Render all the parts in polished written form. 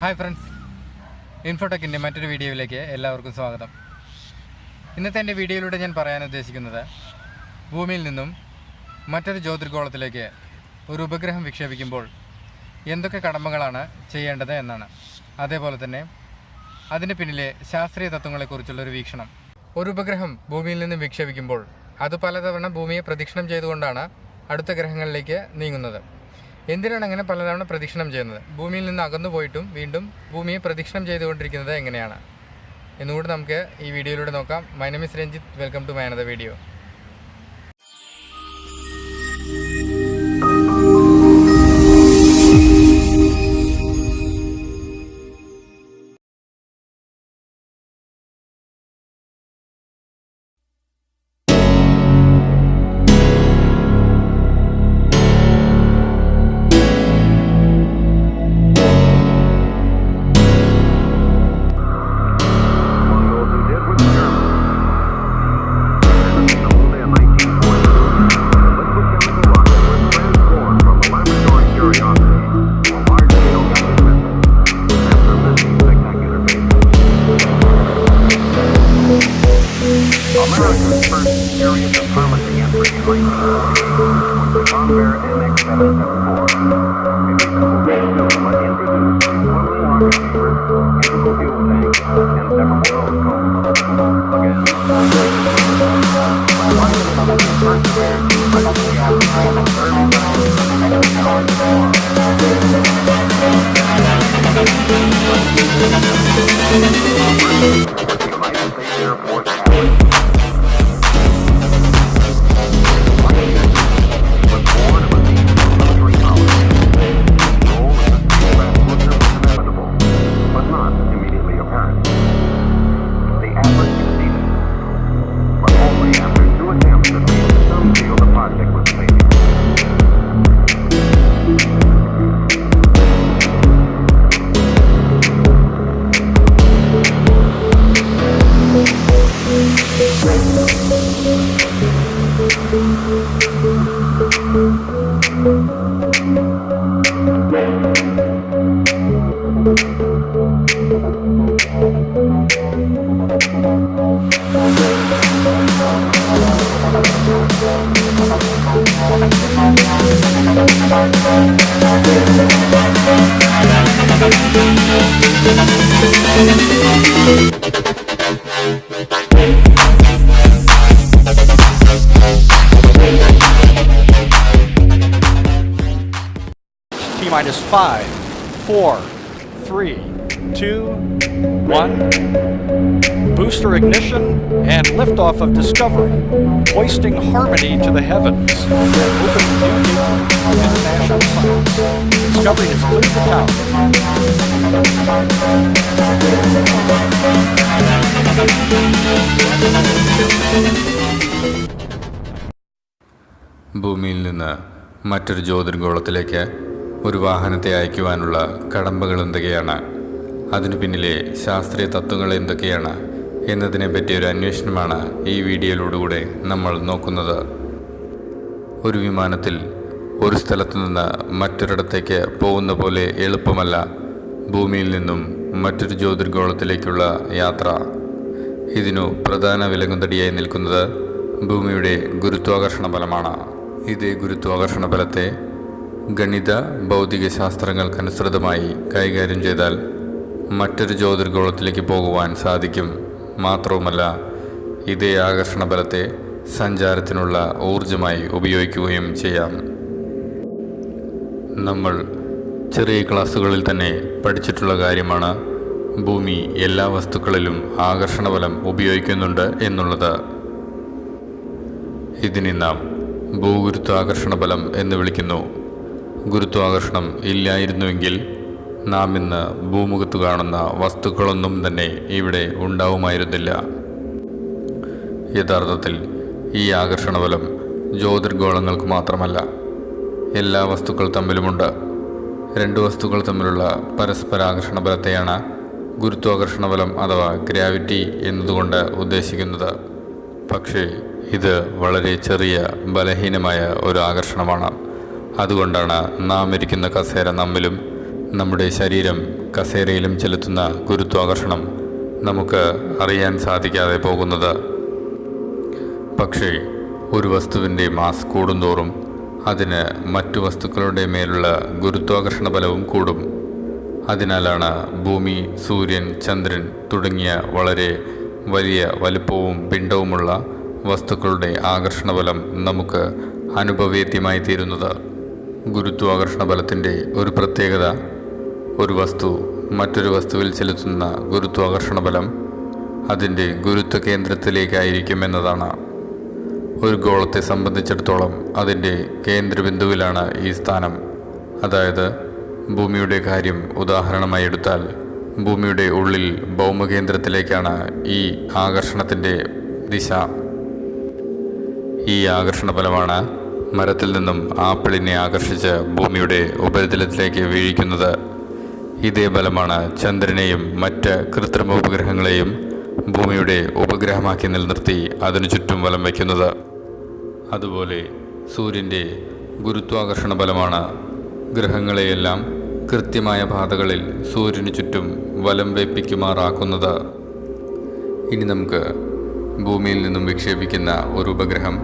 Hi friends, ഇൻഫോടെക്കിൻ്റെ മറ്റൊരു വീഡിയോയിലേക്ക് എല്ലാവർക്കും സ്വാഗതം. ഇന്നത്തെ എൻ്റെ വീഡിയോയിലൂടെ ഞാൻ പറയാൻ ഉദ്ദേശിക്കുന്നത് ഭൂമിയിൽ നിന്നും മറ്റൊരു ജ്യോതിർഗോളത്തിലേക്ക് ഒരു ഉപഗ്രഹം വിക്ഷേപിക്കുമ്പോൾ എന്തൊക്കെ കടമകളാണ് ചെയ്യേണ്ടത് എന്നാണ്. അതേപോലെ തന്നെ അതിന് പിന്നിലെ ശാസ്ത്രീയ തത്വങ്ങളെക്കുറിച്ചുള്ളൊരു വീക്ഷണം. ഒരു ഉപഗ്രഹം ഭൂമിയിൽ നിന്നും വിക്ഷേപിക്കുമ്പോൾ അത് പലതവണ ഭൂമിയെ പ്രദക്ഷിണം ചെയ്തുകൊണ്ടാണ് അടുത്ത ഗ്രഹങ്ങളിലേക്ക് നീങ്ങുന്നത്. എന്തിനാണ് അങ്ങനെ പലതവണ പ്രദക്ഷിണം ചെയ്യുന്നത്? ഭൂമിയിൽ നിന്ന് അകന്നു പോയിട്ടും വീണ്ടും ഭൂമിയെ പ്രദക്ഷിണം ചെയ്തുകൊണ്ടിരിക്കുന്നത് എങ്ങനെയാണ് എന്നുകൂടി നമുക്ക് ഈ വീഡിയോയിലൂടെ നോക്കാം. My name is Ranjith. Welcome to my another video. America's first serious and promising entry in 1948 was the Convair NX-774. It was simple to do, but introduced a swiveling rocket chamber, integral fuel tank, and several telescopes. Again, when Washington American persevered to bridge the gap between the early science and the knowledge of tomorrow. The United States Air Force average. T-minus 5, 4, 3, 2, 1. Booster ignition and liftoff of Discovery, hoisting harmony to the heavens and opening new gateways to international science. Discovery has cleared the tower. ഭൂമിയിൽ നിന്ന് മറ്റൊരു ജ്യോതിർഗോളത്തിലേക്ക് ഒരു വാഹനത്തെ അയക്കുവാനുള്ള കടമ്പകൾ എന്തൊക്കെയാണ്, അതിനു പിന്നിലെ ശാസ്ത്രീയ തത്വങ്ങൾ എന്തൊക്കെയാണ് എന്നതിനെ പറ്റിയൊരു അന്വേഷണമാണ് ഈ വീഡിയോയിലൂടെ നമ്മൾ നോക്കുന്നത്. ഒരു വിമാനത്തിൽ ഒരു സ്ഥലത്തു നിന്ന് മറ്റൊരിടത്തേക്ക് പോകുന്ന പോലെ എളുപ്പമല്ല ഭൂമിയിൽ നിന്നും മറ്റൊരു ജ്യോതിർഗോളത്തിലേക്കുള്ള യാത്ര. ഇതിനു പ്രധാന വിലങ്ങുതടിയായി നിൽക്കുന്നത് ഭൂമിയുടെ ഗുരുത്വാകർഷണ ബലമാണ്. ഇതേ ഗുരുത്വാകർഷണ ബലത്തെ ഗണിത ഭൗതിക ശാസ്ത്രങ്ങൾക്കനുസൃതമായി കൈകാര്യം ചെയ്താൽ മറ്റൊരു ജ്യോതിർഗോളത്തിലേക്ക് പോകുവാൻ സാധിക്കും. മാത്രവുമല്ല, ഇതേ ആകർഷണ ബലത്തെ സഞ്ചാരത്തിനുള്ള ഊർജമായി ഉപയോഗിക്കുകയും ചെയ്യാം. നമ്മൾ ചെറിയ ക്ലാസ്സുകളിൽ തന്നെ പഠിച്ചിട്ടുള്ള കാര്യമാണ് ഭൂമി എല്ലാ വസ്തുക്കളിലും ആകർഷണബലം ഉപയോഗിക്കുന്നുണ്ട് എന്നുള്ളത്. ഇതിനെ നാം ഭൂഗുരുത്വാകർഷണ ബലം എന്ന് വിളിക്കുന്നു. ഗുരുത്വാകർഷണം ഇല്ലായിരുന്നുവെങ്കിൽ നാം ഇന്ന് ഭൂമുഖത്ത് കാണുന്ന വസ്തുക്കളൊന്നും തന്നെ ഇവിടെ ഉണ്ടാവുമായിരുന്നില്ല. യഥാർത്ഥത്തിൽ ഈ ആകർഷണബലം ജ്യോതിർഗോളങ്ങൾക്ക് മാത്രമല്ല, എല്ലാ വസ്തുക്കൾ തമ്മിലുമുണ്ട്. രണ്ട് വസ്തുക്കൾ തമ്മിലുള്ള പരസ്പരാകർഷണ ബലത്തെയാണ് ഗുരുത്വാകർഷണബലം അഥവാ ഗ്രാവിറ്റി എന്നതുകൊണ്ട് ഉദ്ദേശിക്കുന്നത്. പക്ഷേ ഇത് വളരെ ചെറിയ ബലഹീനമായ ഒരു ആകർഷണമാണ്. അതുകൊണ്ടാണ് നാം ഇരിക്കുന്ന കസേര നമ്മിലും നമ്മുടെ ശരീരം കസേരയിലും ചെലുത്തുന്ന ഗുരുത്വാകർഷണം നമുക്ക് അറിയാൻ സാധിക്കാതെ പോകുന്നത്. പക്ഷേ ഒരു വസ്തുവിൻ്റെ മാസ് കൂടുന്തോറും അതിന് മറ്റു വസ്തുക്കളുടെ മേലുള്ള ഗുരുത്വാകർഷണ ബലവും കൂടും. അതിനാലാണ് ഭൂമി, സൂര്യൻ, ചന്ദ്രൻ തുടങ്ങിയ വളരെ വലിയ വലുപ്പവും പിണ്ഡവുമുള്ള വസ്തുക്കളുടെ ആകർഷണബലം നമുക്ക് അനുഭവേദ്യമായി തീരുന്നത്. ഗുരുത്വാകർഷണ ബലത്തിൻ്റെ ഒരു പ്രത്യേകത ഒരു വസ്തു മറ്റൊരു വസ്തുവിൽ ചെലുത്തുന്ന ഗുരുത്വാകർഷണ ബലം അതിൻ്റെ ഗുരുത്വ കേന്ദ്രത്തിലേക്കായിരിക്കും എന്നതാണ്. ഒരു ഗോളത്തെ സംബന്ധിച്ചിടത്തോളം അതിൻ്റെ കേന്ദ്രബിന്ദുവിലാണ് ഈ സ്ഥാനം. അതായത് ഭൂമിയുടെ കാര്യം ഉദാഹരണമായി എടുത്താൽ ഭൂമിയുടെ ഉള്ളിൽ ഭൗമകേന്ദ്രത്തിലേക്കാണ് ഈ ആകർഷണത്തിൻ്റെ ദിശ. ഈ ആകർഷണ ബലമാണ് മരത്തിൽ നിന്നും ആപ്പിളിനെ ആകർഷിച്ച് ഭൂമിയുടെ ഉപരിതലത്തിലേക്ക് വീഴിക്കുന്നത്. ഇതേ ബലമാണ് ചന്ദ്രനെയും മറ്റ് കൃത്രിമ ഉപഗ്രഹങ്ങളെയും ഭൂമിയുടെ ഉപഗ്രഹമാക്കി നിലനിർത്തി അതിനു ചുറ്റും വലം വയ്ക്കുന്നത്. അതുപോലെ സൂര്യൻ്റെ ഗുരുത്വാകർഷണ ബലമാണ് ഗ്രഹങ്ങളെയെല്ലാം കൃത്യമായ പാതകളിൽ സൂര്യനു ചുറ്റും വലം വയ്പ്പിക്കുമാറാക്കുന്നത്. ഇനി നമുക്ക് ഭൂമിയിൽ നിന്നും വിക്ഷേപിക്കുന്ന ഒരു ഉപഗ്രഹം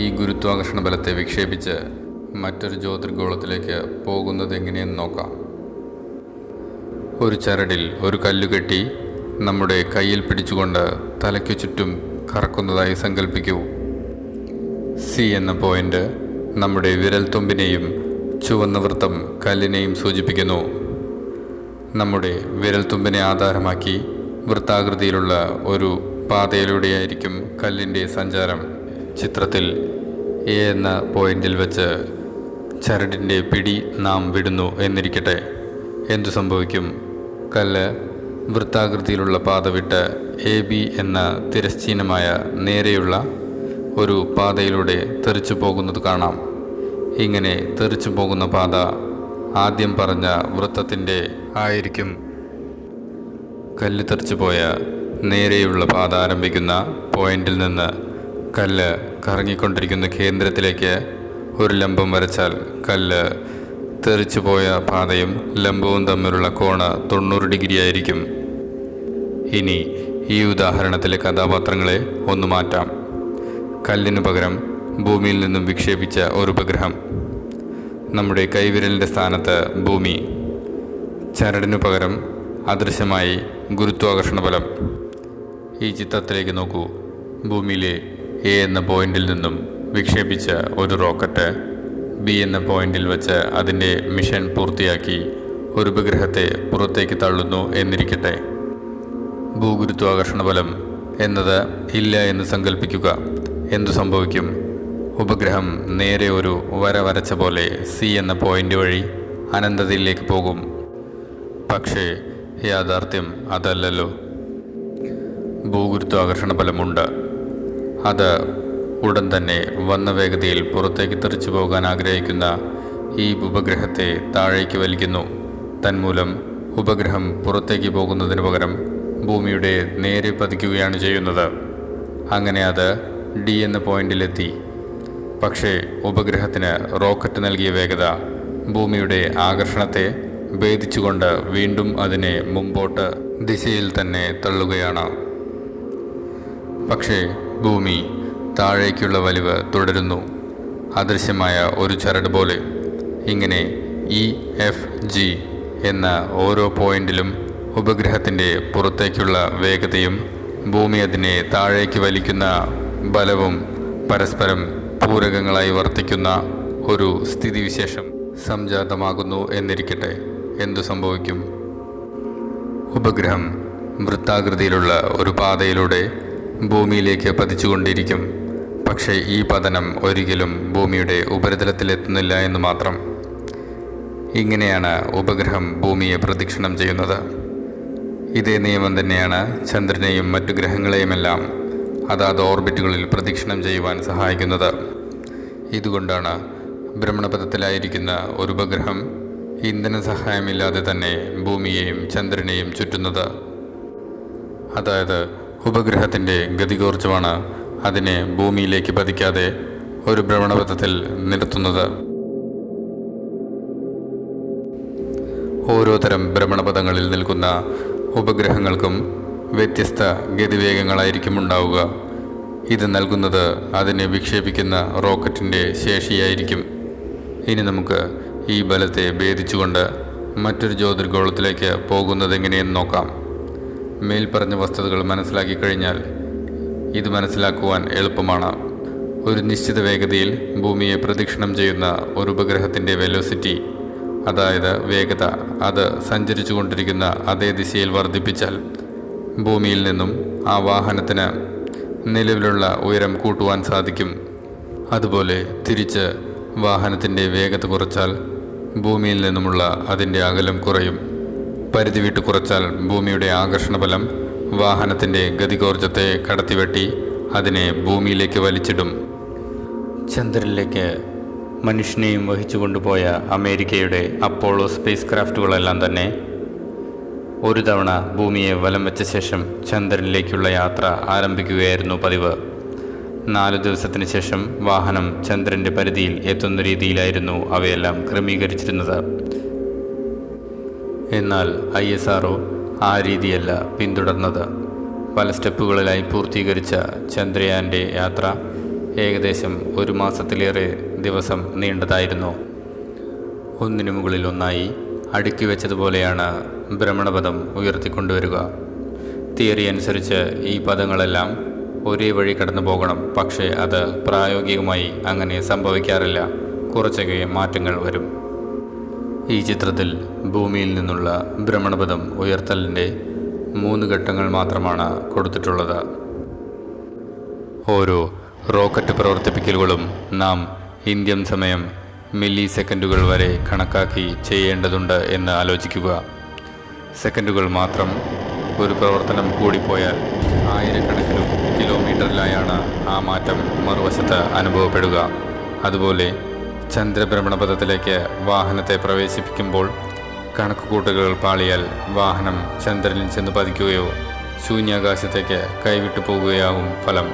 ഈ ഗുരുത്വാകർഷണ ബലത്തെ വിക്ഷേപിച്ച് മറ്റൊരു ജ്യോതിർഗോളത്തിലേക്ക് പോകുന്നത് എങ്ങനെയെന്ന് നോക്കാം. ഒരു ചരടിൽ ഒരു കല്ലുകെട്ടി നമ്മുടെ കയ്യിൽ പിടിച്ചുകൊണ്ട് തലയ്ക്കു ചുറ്റും കറക്കുന്നതായി സങ്കല്പിക്കൂ. സി എന്ന പോയിന്റ് നമ്മുടെ വിരൽത്തുമ്പിനെയും ചുവന്ന വൃത്തം കല്ലിനെയും സൂചിപ്പിക്കുന്നു. നമ്മുടെ വിരൽത്തുമ്പിനെ ആധാരമാക്കി വൃത്താകൃതിയിലുള്ള ഒരു പാതയിലൂടെയായിരിക്കും കല്ലിൻ്റെ സഞ്ചാരം. ചിത്രത്തിൽ എ എന്ന പോയിന്റിൽ വെച്ച് ചരടിൻ്റെ പിടി നാം വിടുന്നു എന്നിരിക്കട്ടെ. എന്തു സംഭവിക്കും? കല്ല് വൃത്താകൃതിയിലുള്ള പാത വിട്ട് എ ബി എന്ന തിരശ്ചീനമായ നേരെയുള്ള ഒരു പാതയിലൂടെ തെറിച്ചു പോകുന്നത് കാണാം. ഇങ്ങനെ തെറിച്ചു പോകുന്ന പാത ആദ്യം പറഞ്ഞ വൃത്തത്തിൻ്റെ ആയിരിക്കും. കല്ല് തെറിച്ചു പോയ നേരെയുള്ള പാത ആരംഭിക്കുന്ന പോയിന്റിൽ നിന്ന് കല്ല് കറങ്ങിക്കൊണ്ടിരിക്കുന്ന കേന്ദ്രത്തിലേക്ക് ഒരു ലംബം വരച്ചാൽ കല്ല് തെറിച്ചു പോയ പാതയും ലംബവും തമ്മിലുള്ള കോണ് 90 ഡിഗ്രി ആയിരിക്കും. ഇനി ഈ ഉദാഹരണത്തിലെ കഥാപാത്രങ്ങളെ ഒന്ന് മാറ്റാം. കല്ലിനു പകരം ഭൂമിയിൽ നിന്നും വിക്ഷേപിച്ച ഒരു ഉപഗ്രഹം, നമ്മുടെ കൈവിരലിൻ്റെ സ്ഥാനത്ത് ഭൂമി, ചരടിനു പകരം അദൃശ്യമായി ഗുരുത്വാകർഷണ ബലം. ഈ ചിത്രത്തിലേക്ക് നോക്കൂ. ഭൂമിയിലെ എ എന്ന പോയിന്റിൽ നിന്നും വിക്ഷേപിച്ച ഒരു റോക്കറ്റ് ബി എന്ന പോയിന്റിൽ വച്ച് അതിൻ്റെ മിഷൻ പൂർത്തിയാക്കി ഒരു ഉപഗ്രഹത്തെ പുറത്തേക്ക് തള്ളുന്നു എന്നിരിക്കട്ടെ. ഭൂഗുരുത്വാകർഷണ ബലം എന്നത് ഇല്ല എന്ന് സങ്കല്പിക്കുക. എന്തു സംഭവിക്കും? ഉപഗ്രഹം നേരെ ഒരു വര വരച്ച പോലെ സി എന്ന പോയിന്റ് വഴി അനന്തതയിലേക്ക് പോകും. പക്ഷേ യാഥാർത്ഥ്യം അതല്ലല്ലോ. ഭൂഗുരുത്വാകർഷണ ബലമുണ്ട്. അത് ഉടൻ തന്നെ വന്ന വേഗതയിൽ പുറത്തേക്ക് തെറിച്ചു പോകാൻ ആഗ്രഹിക്കുന്ന ഈ ഉപഗ്രഹത്തെ താഴേക്ക് വലിക്കുന്നു. തന്മൂലം ഉപഗ്രഹം പുറത്തേക്ക് പോകുന്നതിന് പകരം ഭൂമിയുടെ നേരെ പതിക്കുകയാണ് ചെയ്യുന്നത്. അങ്ങനെ അത് ഡി എന്ന പോയിന്റിലെത്തി. പക്ഷേ ഉപഗ്രഹത്തിന് റോക്കറ്റ് നൽകിയ വേഗത ഭൂമിയുടെ ആകർഷണത്തെ ഭേദിച്ചുകൊണ്ട് വീണ്ടും അതിനെ മുമ്പോട്ട് ദിശയിൽ തന്നെ തള്ളുകയാണ്. പക്ഷേ ഭൂമി താഴേക്കുള്ള വലിവ് തുടരുന്നു, അദൃശ്യമായ ഒരു ചരട് പോലെ. ഇങ്ങനെ ഇ, എഫ്, ജി എന്ന ഓരോ പോയിന്റിലും ഉപഗ്രഹത്തിൻ്റെ പുറത്തേക്കുള്ള വേഗതയും ഭൂമി അതിനെ താഴേക്ക് വലിക്കുന്ന ബലവും പരസ്പരം പൂരകങ്ങളായി വർത്തിക്കുന്ന ഒരു സ്ഥിതിവിശേഷം സംജാതമാകുന്നു എന്നിരിക്കട്ടെ. എന്തു സംഭവിക്കും? ഉപഗ്രഹം വൃത്താകൃതിയിലുള്ള ഒരു പാതയിലൂടെ ഭൂമിയിലേക്ക് പതിച്ചുകൊണ്ടിരിക്കും. പക്ഷേ ഈ പതനം ഒരിക്കലും ഭൂമിയുടെ ഉപരിതലത്തിലെത്തുന്നില്ല എന്ന് മാത്രം. ഇങ്ങനെയാണ് ഉപഗ്രഹം ഭൂമിയെ പ്രദക്ഷിണം ചെയ്യുന്നത്. ഇതേ നിയമം തന്നെയാണ് ചന്ദ്രനെയും മറ്റു ഗ്രഹങ്ങളെയുമെല്ലാം അതാത് ഓർബിറ്റുകളിൽ പ്രദക്ഷിണം ചെയ്യുവാൻ സഹായിക്കുന്നത്. ഇതുകൊണ്ടാണ് ഭ്രമണപഥത്തിലായിരിക്കുന്ന ഒരു ഉപഗ്രഹം ഇന്ധന സഹായമില്ലാതെ തന്നെ ഭൂമിയെയും ചന്ദ്രനെയും ചുറ്റുന്നത്. അതായത് ഉപഗ്രഹത്തിൻ്റെ ഗതികോർജ്ജമാണ് അതിനെ ഭൂമിയിലേക്ക് പതിക്കാതെ ഒരു ഭ്രമണപഥത്തിൽ നിർത്തുന്നത്. ഓരോ തരം ഭ്രമണപഥങ്ങളിൽ നിൽക്കുന്ന ഉപഗ്രഹങ്ങൾക്കും വ്യത്യസ്ത ഗതിവേഗങ്ങളായിരിക്കും ഉണ്ടാവുക. ഇത് നൽകുന്നത് അതിനെ വിക്ഷേപിക്കുന്ന റോക്കറ്റിൻ്റെ ശേഷിയായിരിക്കും. ഇനി നമുക്ക് ഈ ബലത്തെ ഭേദിച്ചുകൊണ്ട് മറ്റൊരു ജ്യോതിർഗോളത്തിലേക്ക് പോകുന്നതെങ്ങനെയെന്ന് നോക്കാം. മേൽപ്പറഞ്ഞ വസ്തുതകൾ മനസ്സിലാക്കി കഴിഞ്ഞാൽ ഇത് മനസ്സിലാക്കുവാൻ എളുപ്പമാണ്. ഒരു നിശ്ചിത വേഗതയിൽ ഭൂമിയെ പ്രദക്ഷിണം ചെയ്യുന്ന ഒരു ഉപഗ്രഹത്തിൻ്റെ വെലോസിറ്റി, അതായത് വേഗത, അത് സഞ്ചരിച്ചു കൊണ്ടിരിക്കുന്ന അതേ ദിശയിൽ വർദ്ധിപ്പിച്ചാൽ ഭൂമിയിൽ നിന്നും ആ വാഹനത്തിന് നിലവിലുള്ള ഉയരം കൂട്ടുവാൻ സാധിക്കും. അതുപോലെ തിരിച്ച് വാഹനത്തിൻ്റെ വേഗത കുറച്ചാൽ ഭൂമിയിൽ നിന്നുമുള്ള അതിൻ്റെ അകലം കുറയും. പരിധി വിട്ട് കുറച്ചാൽ ഭൂമിയുടെ ആകർഷണബലം വാഹനത്തിൻ്റെ ഗതികോർജത്തെ കടത്തിവെട്ടി അതിനെ ഭൂമിയിലേക്ക് വലിച്ചിടും. ചന്ദ്രനിലേക്ക് മനുഷ്യനെയും വഹിച്ചു കൊണ്ടുപോയ അമേരിക്കയുടെ അപ്പോളോ സ്പേസ് ക്രാഫ്റ്റുകളെല്ലാം തന്നെ ഒരു തവണ ഭൂമിയെ വലം വെച്ച ശേഷം ചന്ദ്രനിലേക്കുള്ള യാത്ര ആരംഭിക്കുകയായിരുന്നു പതിവ്. 4 ദിവസത്തിന് ശേഷം വാഹനം ചന്ദ്രൻ്റെ പരിധിയിൽ എത്തുന്ന രീതിയിലായിരുന്നു അവയെല്ലാം ക്രമീകരിച്ചിരുന്നത്. എന്നാൽ ISRO ആ രീതിയല്ല പിന്തുടർന്നത്. പല സ്റ്റെപ്പുകളിലായി പൂർത്തീകരിച്ച ചന്ദ്രയാൻ്റെ യാത്ര ഏകദേശം 1 മാസത്തിലേറെ ദിവസം നീണ്ടതായിരുന്നു. ഒന്നിനു മുകളിൽ ഒന്നായി അടുക്കി വെച്ചതുപോലെയാണ് ഭ്രമണപഥം ഉയർത്തിക്കൊണ്ടുവരിക. തിയറി അനുസരിച്ച് ഈ പദങ്ങളെല്ലാം ഒരേ വഴി കടന്നു പോകണം. പക്ഷേ അത് പ്രായോഗികമായി അങ്ങനെ സംഭവിക്കാറില്ല. കുറച്ചൊക്കെ മാറ്റങ്ങൾ വരും. ഈ ചിത്രത്തിൽ ഭൂമിയിൽ നിന്നുള്ള ഭ്രമണപഥം ഉയർത്തലിൻ്റെ 3 ഘട്ടങ്ങൾ മാത്രമാണ് കൊടുത്തിട്ടുള്ളത്. ഓരോ റോക്കറ്റ് പ്രവർത്തിപ്പിക്കലുകളും നാം ഇന്ത്യൻ സമയം മില്ലി സെക്കൻഡുകൾ വരെ കണക്കാക്കി ചെയ്യേണ്ടതുണ്ട് എന്ന് ആലോചിക്കുക. സെക്കൻഡുകൾ മാത്രം ഒരു പ്രവർത്തനം കൂടിപ്പോയാൽ ആയിരക്കണക്കിന് കിലോമീറ്ററിലായാണ് ആ മാറ്റം മറുവശത്ത് അനുഭവപ്പെടുക. അതുപോലെ ചന്ദ്രഭ്രമണപഥത്തിലേക്ക് വാഹനത്തെ പ്രവേശിപ്പിക്കുമ്പോൾ കണക്കുകൂട്ടലുകൾ പാളിയാൽ വാഹനം ചന്ദ്രനിൽ ചെന്ന് പതിക്കുകയോ ശൂന്യാകാശത്തേക്ക് കൈവിട്ടു പോകുകയാവും ഫലം.